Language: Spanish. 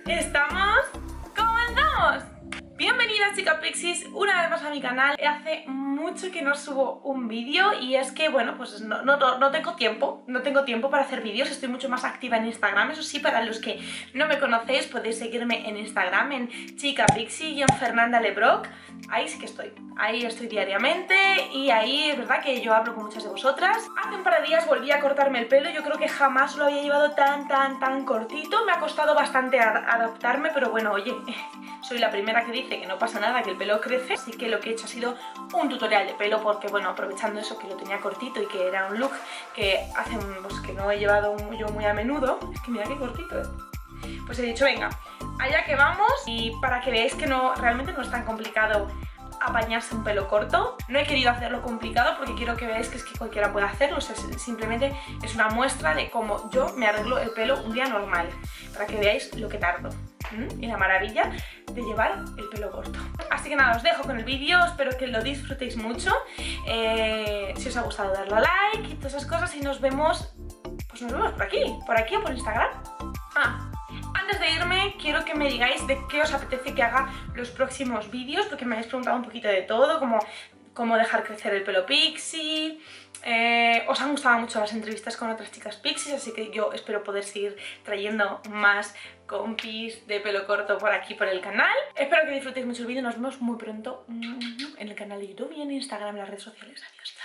¡Estamos! ¡Comenzamos! Bienvenidas CHICAPIXIES una vez más a mi canal. Hace mucho que no subo un vídeo y es que, bueno, pues no tengo tiempo para hacer vídeos. Estoy mucho más activa en Instagram. Eso sí, para los que no me conocéis podéis seguirme en Instagram, en CHICAPIXIE y en Fernanda Lebrock. Ahí sí que estoy. Ahí estoy diariamente y ahí es verdad que yo hablo con muchas de vosotras. Hace un par de días volví a cortarme el pelo. Yo creo que jamás lo había llevado tan cortito. Me ha costado bastante adaptarme, pero bueno, oye, soy la primera que dice que no pasa nada, que el pelo crece. Así que lo que he hecho ha sido un tutorial de pelo porque, bueno, aprovechando eso que lo tenía cortito y que era un look que hace pues, que no he llevado yo muy a menudo. Es que mira qué cortito, pues he dicho, venga, allá que vamos. Y para que veáis que realmente no es tan complicado apañarse un pelo corto. No he querido hacerlo complicado porque quiero que veáis que es que cualquiera puede hacerlo. O sea, simplemente es una muestra de cómo yo me arreglo el pelo un día normal, para que veáis lo que tardo y la maravilla de llevar el pelo corto. Así que nada, os dejo con el vídeo, espero que lo disfrutéis mucho. Si os ha gustado, darle a like y todas esas cosas y nos vemos por aquí o por Instagram. Antes de irme, quiero que me digáis de qué os apetece que haga los próximos vídeos, porque me habéis preguntado un poquito de todo, como cómo dejar crecer el pelo Pixie. Os han gustado mucho las entrevistas con otras chicas Pixies, así que yo espero poder seguir trayendo más compis de pelo corto por aquí, por el canal. Espero que disfrutéis mucho el vídeo, nos vemos muy pronto en el canal de YouTube y en Instagram, en las redes sociales. Adiós.